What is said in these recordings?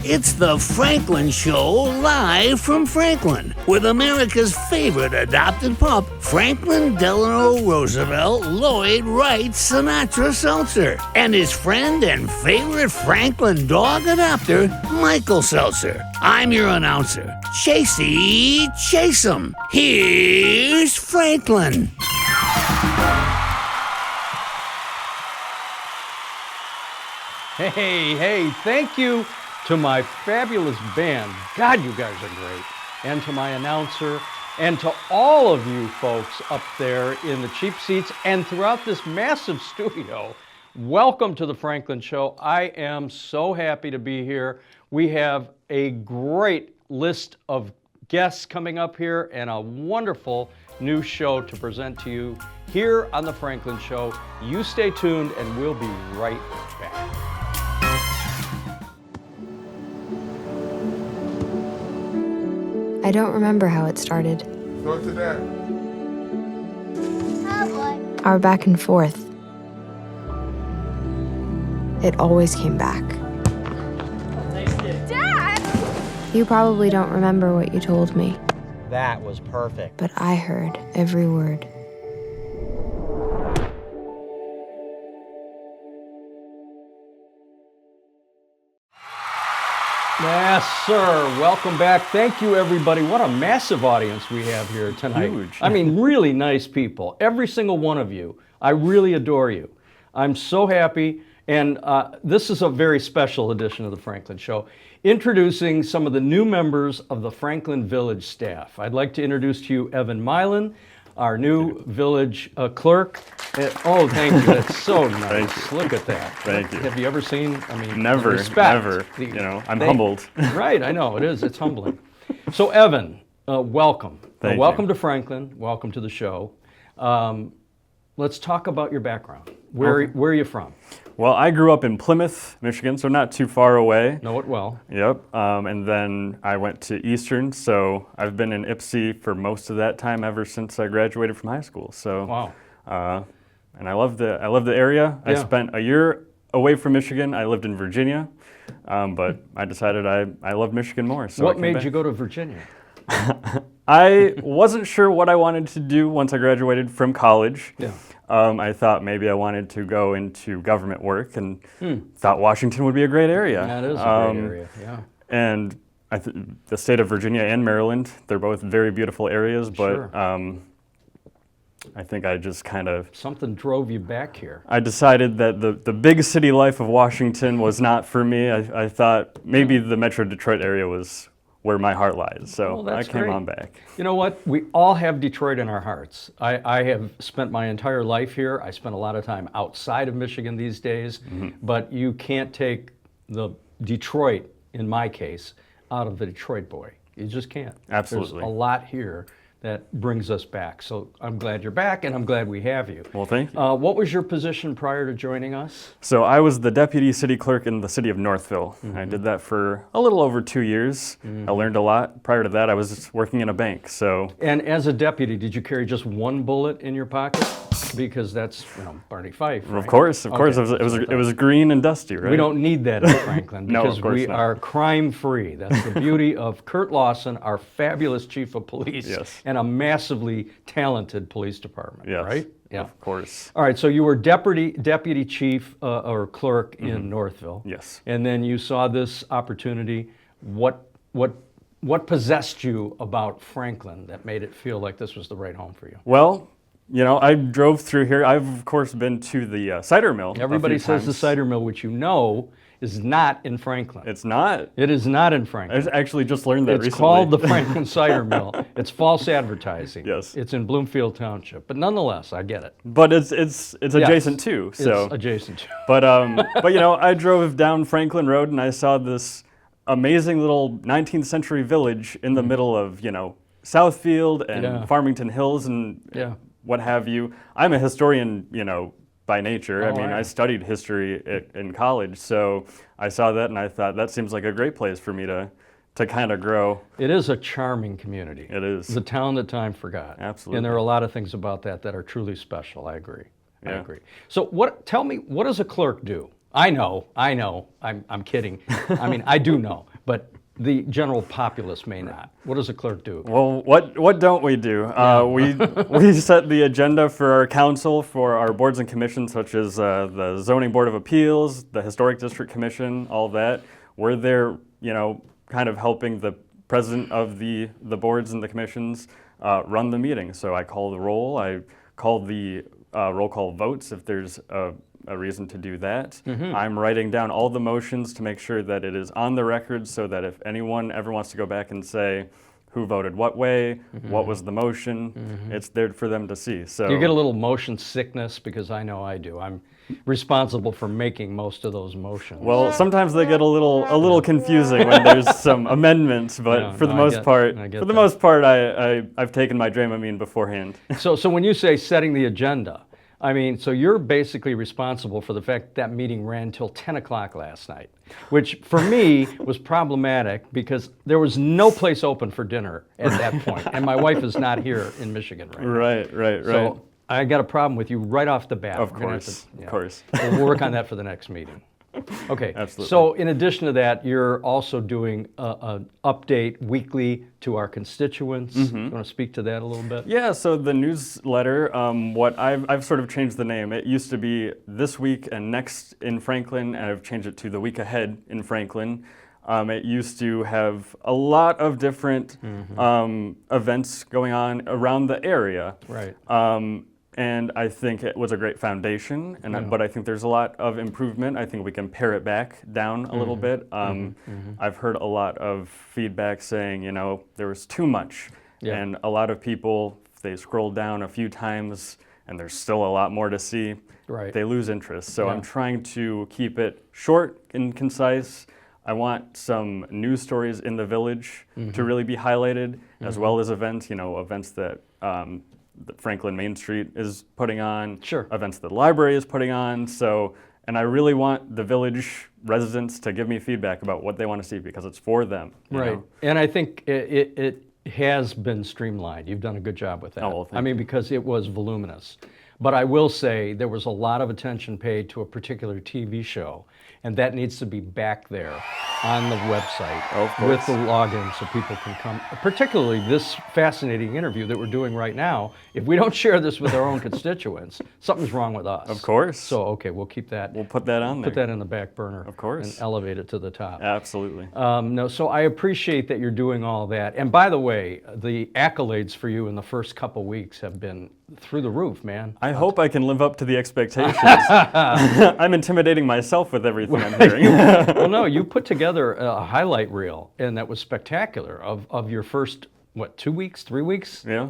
It's the Franklin Show live from Franklin with America's favorite adopted pup, Franklin Delano Roosevelt Lloyd Wright Sinatra Seltzer, and his friend and favorite Franklin dog adopter, Michael Seltzer. I'm your announcer, Chasey Chase'em. Here's Franklin. Hey, thank you to my fabulous band. God, you guys are great. And to my announcer, and to all of you folks up there in the cheap seats and throughout this massive studio. Welcome to the Franklin Show. I am so happy to be here. We have a great list of guests coming up here and a wonderful new show to present to you here on the Franklin Show. You stay tuned and we'll be right back. I don't remember how it started. Go to that. Oh boy. Our back and forth. It always came back. Dad! You probably don't remember what you told me, That was perfect. but I heard every word. Yes, sir. Welcome back. Thank you, everybody. What a massive audience we have here tonight. Huge. I mean, really nice people. Every single one of you. I really adore you. I'm so happy. And this is a very special edition of the Franklin Show, introducing some of the new members of the Franklin Village staff. I'd like to introduce to you Evan Milan, our new village clerk. Oh, thank you. That's so nice. Thank you. Look at that. Thank you. Have you ever seen, I mean, Never, respect. never. The- You know, I'm they- humbled. Right, I know, it is. It's humbling. So, Evan, welcome. Thank welcome you. to Franklin. Welcome to the show. Let's talk about your background. Where are you from? Well, I grew up in Plymouth, Michigan, so not too far away. Know it well. Yep. And then I went to Eastern, so I've been in Ypsi for most of that time ever since I graduated from high school. So, Wow. and I love the area. I Yeah. spent a year away from Michigan. I lived in Virginia, but I decided I love Michigan more. So I What came made back. you go to Virginia? I wasn't sure what I wanted to do once I graduated from college. Yeah. I thought maybe I wanted to go into government work and thought Washington would be a great area. That is a great area, yeah. And the state of Virginia and Maryland, they're both very beautiful areas, but Sure. I think I just kind of, Something drove you back here. I decided that the big city life of Washington was not for me. I thought maybe the Metro Detroit area was where my heart lies. So Well, that's I came great. on back. You know what? We all have Detroit in our hearts. I have spent my entire life here. I spend a lot of time outside of Michigan these days, but you can't take the Detroit, in my case, out of the Detroit boy. You just can't. Absolutely. There's a lot here that brings us back. So I'm glad you're back, and I'm glad we have you. Well, thank you. What was your position prior to joining us? So I was the deputy city clerk in the city of Northville. I did that for a little over 2 years. I learned a lot. Prior to that, I was working in a bank. So And as a deputy, did you carry just one bullet in your pocket? Because that's, Barney Fife, right? of course, Okay, it was green and dusty, right? We don't need that in Franklin No, of because course we not. are crime-free. That's the beauty of Kurt Lawson, our fabulous chief of police, Yes. and a massively talented police department, Yes, right? Yeah. of course. All right, so you were deputy chief or clerk in Northville. Yes. And then you saw this opportunity. What possessed you about Franklin that made it feel like this was the right home for you? Well, I drove through here. I've of course been to the cider mill. Everybody a few says the times. cider mill, which is not in Franklin. It's not. It is not in Franklin. I actually just learned that It's recently. called the Franklin Cider Mill. It's false advertising. Yes. It's in Bloomfield Township, but nonetheless, I get it. But it's adjacent too. So It's adjacent to. But I drove down Franklin Road and I saw this amazing little 19th century village in the middle of Southfield and Yeah. Farmington Hills and Yeah. what have you. I'm a historian, by nature. I Oh, mean, right. I studied history in college, so I saw that and I thought that seems like a great place for me to kind of grow. It is a charming community. It is. The town that time forgot. Absolutely. And there are a lot of things about that are truly special. I agree. I Yeah. agree. So tell me, what does a clerk do? I know. I'm kidding. I mean, I do know. but the general populace may not. What does a clerk do? Well, what don't we do? We set the agenda for our council, for our boards and commissions, such as the Zoning Board of Appeals, the Historic District Commission, all that. We're there, kind of helping the president of the boards and the commissions run the meeting. So I call the roll. I call the roll call votes if there's a reason to do that. I'm writing down all the motions to make sure that it is on the record, so that if anyone ever wants to go back and say who voted what way, what was the motion, it's there for them to see. So Do you get a little motion sickness? Because I know I do. I'm responsible for making most of those motions. well, sometimes they get a little confusing when there's some amendments, but for the most part, I've taken my Dramamine beforehand. So when you say setting the agenda, I mean, so you're basically responsible for the fact that meeting ran till 10 o'clock last night, which for me was problematic because there was no place open for dinner at that point, and my wife is not here in Michigan right now. Right. So I got a problem with you right off the bat. Of course. We'll work on that for the next meeting. Okay. Absolutely. So in addition to that, you're also doing an update weekly to our constituents. You want to speak to that a little bit? Yeah, so the newsletter, what I've sort of changed the name. It used to be This Week and Next in Franklin, and I've changed it to The Week Ahead in Franklin. It used to have a lot of different events going on around the area. Right. And I think it was a great foundation, but I think there's a lot of improvement. I think we can pare it back down a little bit. I've heard a lot of feedback saying, there was too much. Yeah. And a lot of people, if they scroll down a few times and there's still a lot more to see, they lose interest. So I'm trying to keep it short and concise. I want some news stories in the village to really be highlighted, as well as events, events that Franklin Main Street is putting on, events that the library is putting on. So, and I really want the village residents to give me feedback about what they want to see, because it's for them. You know? And I think it has been streamlined. You've done a good job with that. Oh, well, thank you. Because it was voluminous. But I will say there was a lot of attention paid to a particular TV show, and that needs to be back there on the website with the login so people can come. Particularly this fascinating interview that we're doing right now. If we don't share this with our own constituents, something's wrong with us. Of course. So, okay, we'll keep that. We'll put that on there. Put that in the back burner. Of course. And elevate it to the top. Absolutely. So I appreciate that you're doing all that. And by the way, the accolades for you in the first couple weeks have been through the roof, man. I hope I can live up to the expectations. I'm intimidating myself with everything I'm hearing. Well, no, you put together a highlight reel, and that was spectacular, of your first, 2 weeks, 3 weeks? Yeah.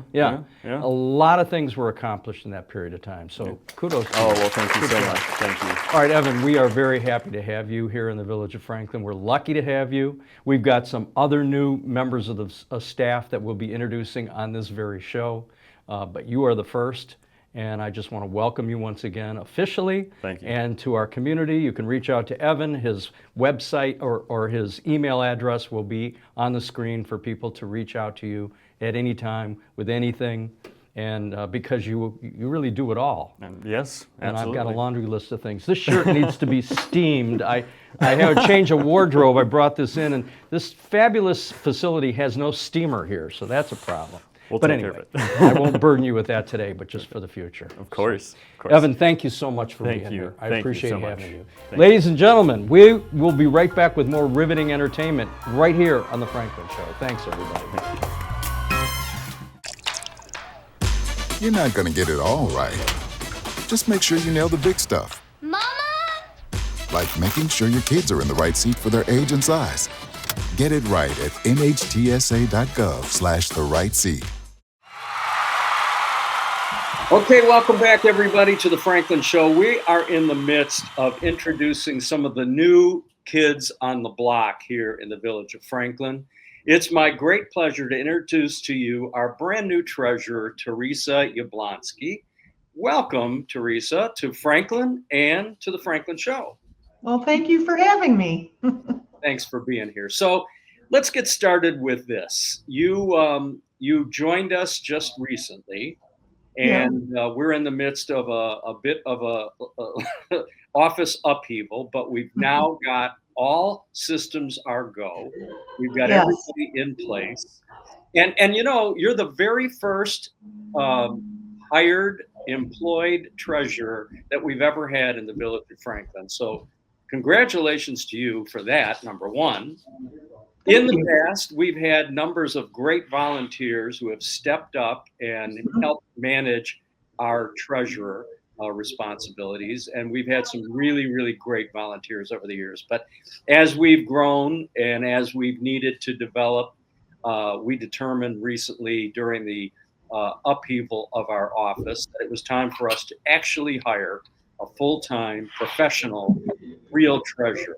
A lot of things were accomplished in that period of time, so kudos to you. Oh, well, thank you so much. Thank you. All right, Evan, we are very happy to have you here in the village of Franklin. We're lucky to have you. We've got some other new members of the staff that we'll be introducing on this very show. But you are the first, and I just want to welcome you once again officially. Thank you. And to our community, you can reach out to Evan. His website or his email address will be on the screen for people to reach out to you at any time with anything. And because you really do it all. Yes, absolutely. And I've got a laundry list of things. This shirt needs to be steamed. I have a change of wardrobe. I brought this in, and this fabulous facility has no steamer here, so that's a problem. But anyway, I won't burden you with that today, but just for the future. Of course. Evan, thank you so much for being here. I Thank appreciate you so having much. you. Ladies and gentlemen, we will be right back with more riveting entertainment right here on The Franklin Show. Thanks, everybody. You're not going to get it all right. Just make sure you nail the big stuff. Mama! Like making sure your kids are in the right seat for their age and size. Get it right at nhtsa.gov/the-right-seat. Okay, welcome back, everybody, to The Franklin Show. We are in the midst of introducing some of the new kids on the block here in the village of Franklin. It's my great pleasure to introduce to you our brand new treasurer, Teresa Jablonski. Welcome, Teresa, to Franklin and to The Franklin Show. Well, thank you for having me. Thanks for being here. So let's get started with this. You joined us just recently. And we're in the midst of a bit of a office upheaval, but we've now got all systems are go. We've got Yes. everybody in place. And you're the very first hired, employed treasurer that we've ever had in the village of Franklin. So congratulations to you for that, number one. In the past, we've had numbers of great volunteers who have stepped up and helped manage our treasurer responsibilities. And we've had some really, really great volunteers over the years. But as we've grown and as we've needed to develop, we determined recently during the upheaval of our office that it was time for us to actually hire a full-time professional real treasurer.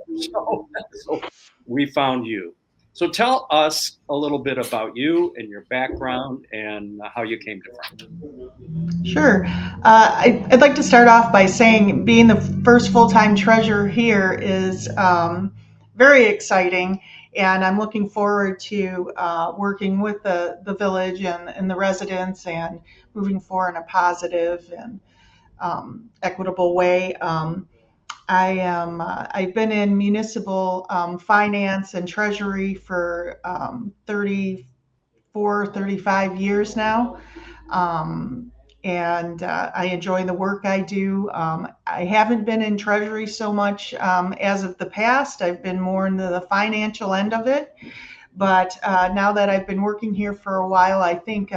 So we found you. So tell us a little bit about you and your background and how you came to Franklin. Sure. I'd like to start off by saying being the first full-time treasurer here is very exciting, and I'm looking forward to working with the village and the residents and moving forward in a positive and equitable way. I've been in municipal finance and treasury for 35 years now. And I enjoy the work I do. I haven't been in treasury so much as of the past. I've been more into the financial end of it. But now that I've been working here for a while, I think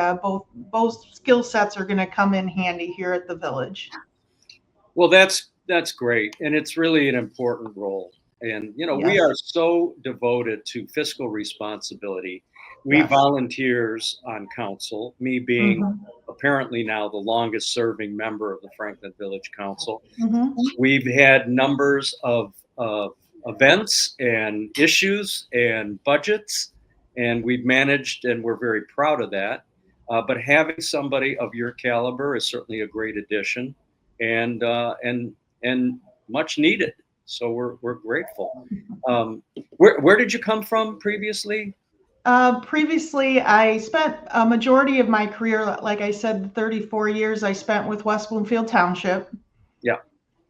both skill sets are going to come in handy here at the village. Well, that's great, and it's really an important role. And we Yes. are so devoted to fiscal responsibility. We Yes. volunteers on council, me being Mhm. apparently now the longest serving member of the Franklin Village Council. Mhm. We've had numbers of events and issues and budgets, and we've managed, and we're very proud of that. But having somebody of your caliber is certainly a great addition, and much needed. So we're grateful. Where did you come from previously? Previously, I spent a majority of my career, like I said, 34 years I spent with West Bloomfield Township. Yeah.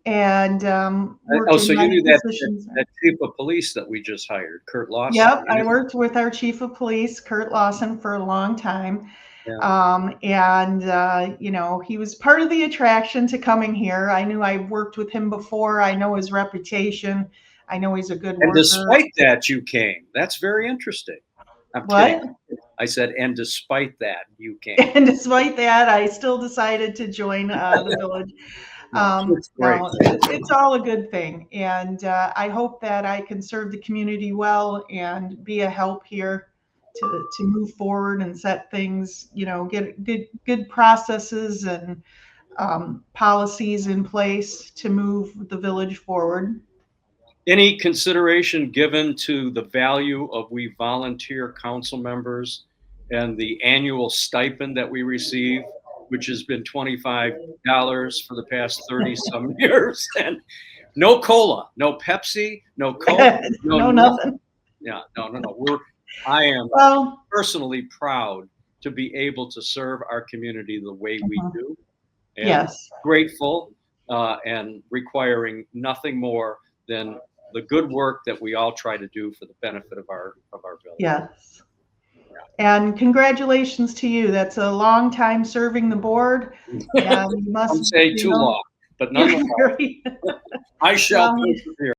And worked So in you many knew that positions. chief of police that we just hired, Kurt Lawson. Yep, I worked with our chief of police, Kurt Lawson, for a long time. Yeah. He was part of the attraction to coming here. I knew I worked with him before. I know his reputation. I know he's a good And worker. despite that, you came. That's very interesting. I'm What? kidding. I said, and despite that, you came. And despite that, I still decided to join the village. It's great. No, it's all a good thing. And I hope that I can serve the community well and be a help here to move forward and set things, get good processes and policies in place to move the village forward. Any consideration given to the value of we volunteer council members and the annual stipend that we receive, which has been $25 for the past 30 some years, and no cola, no Pepsi, no Coke, No, nothing. Yeah, no. I am personally proud to be able to serve our community the way we do. And yes. Grateful and requiring nothing more than the good work that we all try to do for the benefit of our village. Yes. And congratulations to you. That's a long time serving the board. And you must Some say too long, but nonetheless, I shall persevere.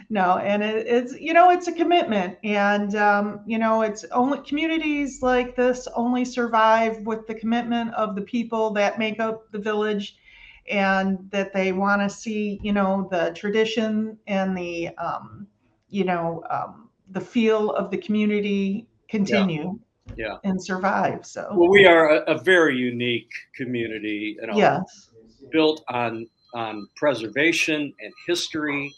No, and it's a commitment, and it's only communities like this only survive with the commitment of the people that make up the village, and that they want to see the tradition and the feel of the community continue. Yeah. And survive. So well, we are a very unique community, yes, built on preservation and history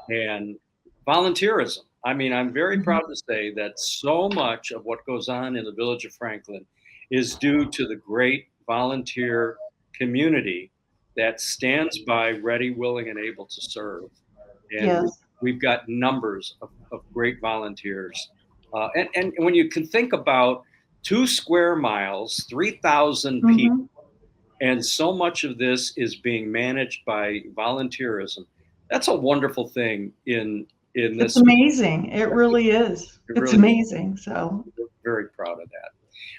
and volunteerism. I mean, I'm very proud to say that so much of what goes on in the village of Franklin is due to the great volunteer community that stands by ready, willing, and able to serve. And yes. We've got numbers of great volunteers. And when you can think about 2 square miles, 3,000 people, and so much of this is being managed by volunteerism, That's a wonderful thing in It's this. amazing. It really is. It It's really is. amazing. So We're very proud of that.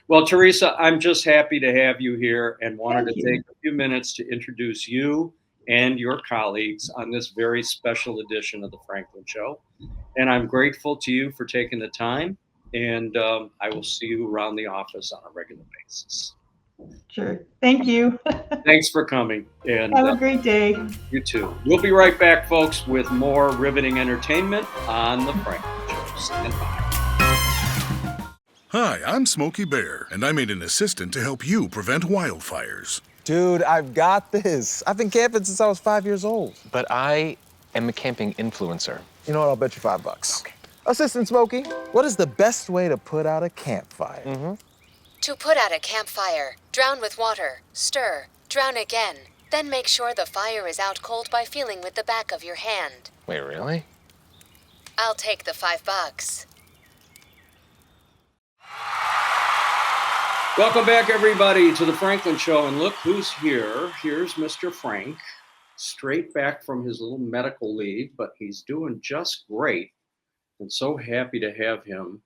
Well, Teresa, I'm just happy to have you here and wanted thank to you. take a few minutes to introduce you and your colleagues on this very special edition of the Franklin Show. And I'm grateful to you for taking the time. And I will see you around the office on a regular basis. Sure. Thank you. Thanks for coming. And Have a great day. you too. We'll be right back, folks, with more riveting entertainment on the Franklin Show. Stand by. Hi, I'm Smokey Bear, and I'm an assistant to help you prevent wildfires. Dude, I've got this. I've been camping since I was 5 years old. But I am a camping influencer. You know what? I'll bet you $5. Okay. Assistant Smokey, what is the best way to put out a campfire? To put out a campfire, drown with water, stir, drown again. Then make sure the fire is out cold by feeling with the back of your hand. Wait, really? I'll take the $5. Welcome back, everybody, to the Franklin Show. And look who's here. Here's Mr. Frank, straight back from his little medical leave, but he's doing just great. And so happy to have him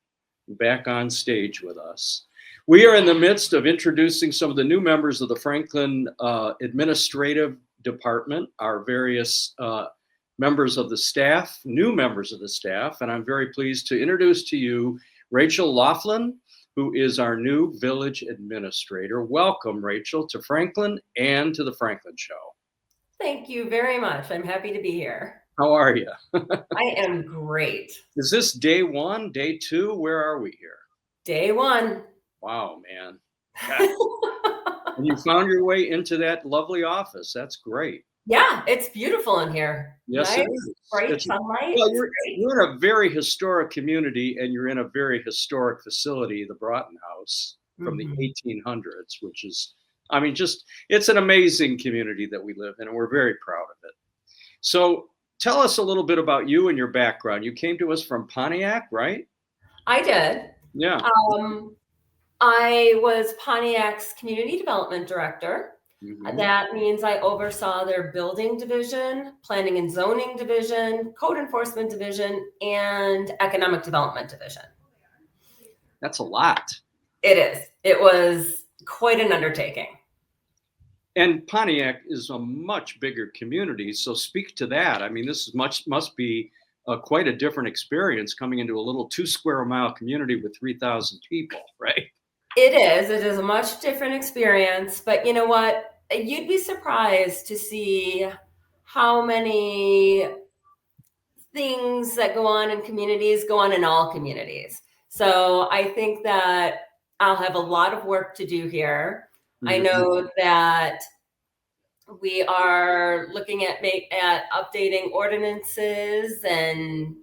back on stage with us. We are in the midst of introducing some of the new members of the Franklin Administrative Department, our various members of the staff, new members of the staff. And I'm very pleased to introduce to you Rachel Loughrin, who is our new village administrator. Welcome, Rachel, to Franklin and to the Franklin Show. Thank you very much. I'm happy to be here. How are you? I am great. Is this day one, day two? Where are we here? Day one. Wow, man. And you found your way into that lovely office. That's great. Yeah, it's beautiful in here. Yes, nice, it is. bright sunlight. Well, you're in a very historic community, and you're in a very historic facility, the Broughton House, from the 1800s, which is, I mean, just, it's an amazing community that we live in, and we're very proud of it. So tell us a little bit about you and your background. You came to us from Pontiac, right? I did. Yeah. I was Pontiac's community development director. That means I oversaw their building division, planning and zoning division, code enforcement division, and economic development division. That's a lot. It is. It was quite an undertaking. And Pontiac is a much bigger community. So speak to that. I mean, this is must be quite a different experience coming into a little 2 square mile community with 3,000 people, right? It is. It is a much different experience. But you know what? You'd be surprised to see how many things that go on in communities go on in all communities. So I think that I'll have a lot of work to do here. I know that we are looking at updating ordinances and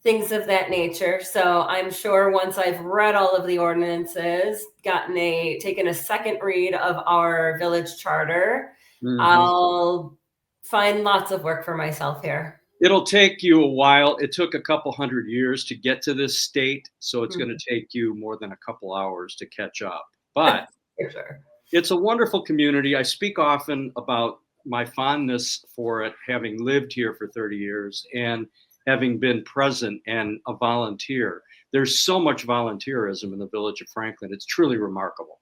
things of that nature. So I'm sure once I've read all of the ordinances, taken a second read of our village charter, I'll find lots of work for myself here. It'll take you a while. It took a couple hundred years to get to this state, so it's going to take you more than a couple hours to catch up. But for sure. It's a wonderful community. I speak often about my fondness for it, having lived here for 30 years and having been present and a volunteer. There's so much volunteerism in the village of Franklin. It's truly remarkable.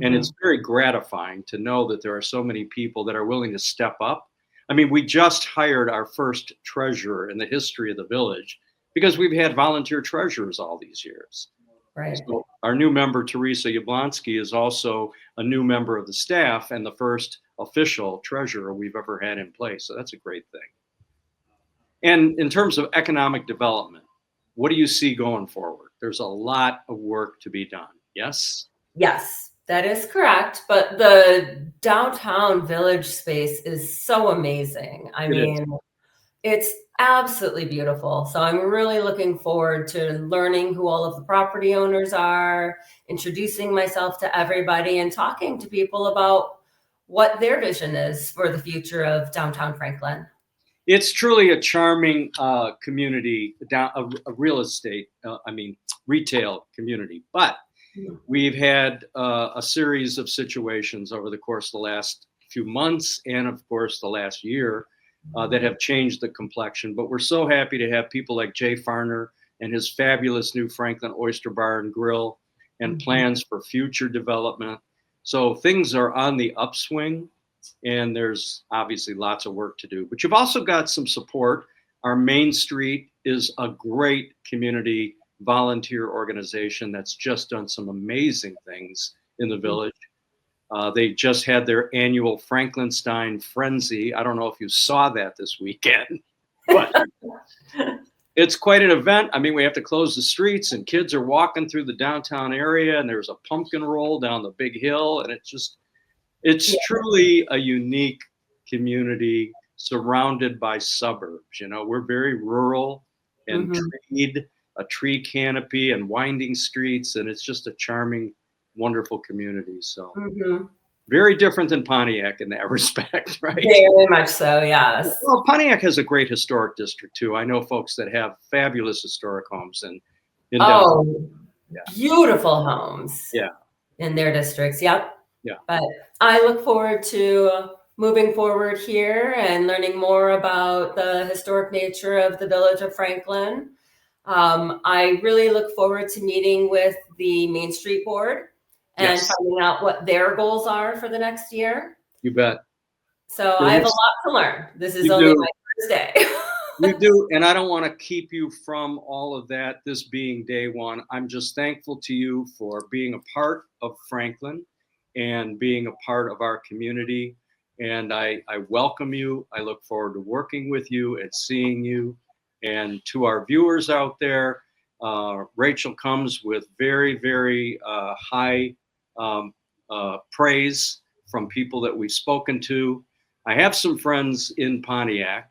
And it's very gratifying to know that there are so many people that are willing to step up. I mean, we just hired our first treasurer in the history of the village because we've had volunteer treasurers all these years. Right. So our new member, Teresa Jablonski, is also a new member of the staff and the first official treasurer we've ever had in place. So that's a great thing. And in terms of economic development, what do you see going forward? There's a lot of work to be done. Yes? Yes, that is correct. But the downtown village space is so amazing. I mean, it's absolutely beautiful. So I'm really looking forward to learning who all of the property owners are, introducing myself to everybody and talking to people about what their vision is for the future of downtown Franklin. It's truly a charming community, a real estate, retail community. But we've had a series of situations over the course of the last few months and, of course, the last year that have changed the complexion. But we're so happy to have people like Jay Farner and his fabulous new Franklin Oyster Bar and Grill, and plans for future development. So things are on the upswing, and there's obviously lots of work to do. But you've also got some support. Our Main Street is a great community volunteer organization that's just done some amazing things in the village. They just had their annual Franklinstein Frenzy. I don't know if you saw that this weekend, but it's quite an event. I mean, we have to close the streets, and kids are walking through the downtown area, and there's a pumpkin roll down the big hill, and it's truly a unique community surrounded by suburbs. You know, we're very rural and treed, a tree canopy and winding streets, and it's just a charming, wonderful community. So very different than Pontiac in that respect, right? Very much so, yes. Well, Pontiac has a great historic district too. I know folks that have fabulous historic homes in beautiful homes. Yeah. In their districts. Yep. Yeah. But I look forward to moving forward here and learning more about the historic nature of the village of Franklin. I really look forward to meeting with the Main Street Board and finding out what their goals are for the next year. You bet. So I have a lot to learn. This is only my first day. You do, and I don't want to keep you from all of that, this being day one. I'm just thankful to you for being a part of Franklin and being a part of our community. And I welcome you. I look forward to working with you and seeing you. And to our viewers out there, Rachel comes with very, very high praise from people that we've spoken to. I have some friends in Pontiac,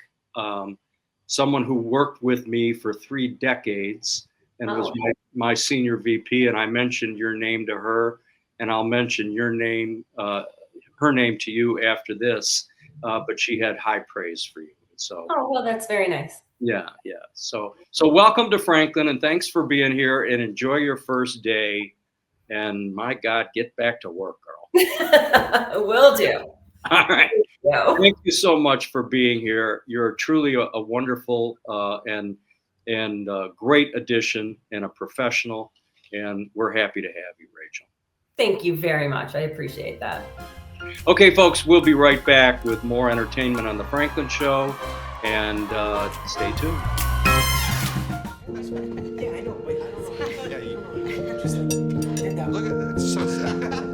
someone who worked with me for 3 decades and was my senior VP. And I mentioned your name to her, and I'll mention your name, her name to you after this. But she had high praise for you. So, oh, well, that's very nice. Yeah. So welcome to Franklin, and thanks for being here, and enjoy your first day. And my God, get back to work, girl. Will do. All right. Thank you so much for being here. You're truly a wonderful and great addition and a professional, and we're happy to have you, Rachel. Thank you very much. I appreciate that. Okay, folks, we'll be right back with more entertainment on The Franklin Show, and stay tuned. Look at that. It's so sad.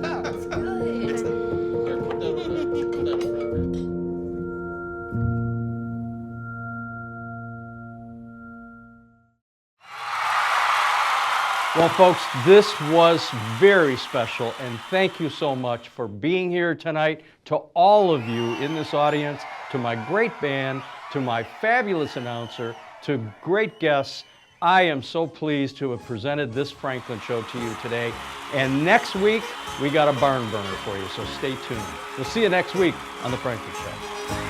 Well, folks, this was very special, and thank you so much for being here tonight. To all of you in this audience, to my great band, to my fabulous announcer, to great guests, I am so pleased to have presented this Franklin Show to you today. And next week, we got a barn burner for you, so stay tuned. We'll see you next week on The Franklin Show.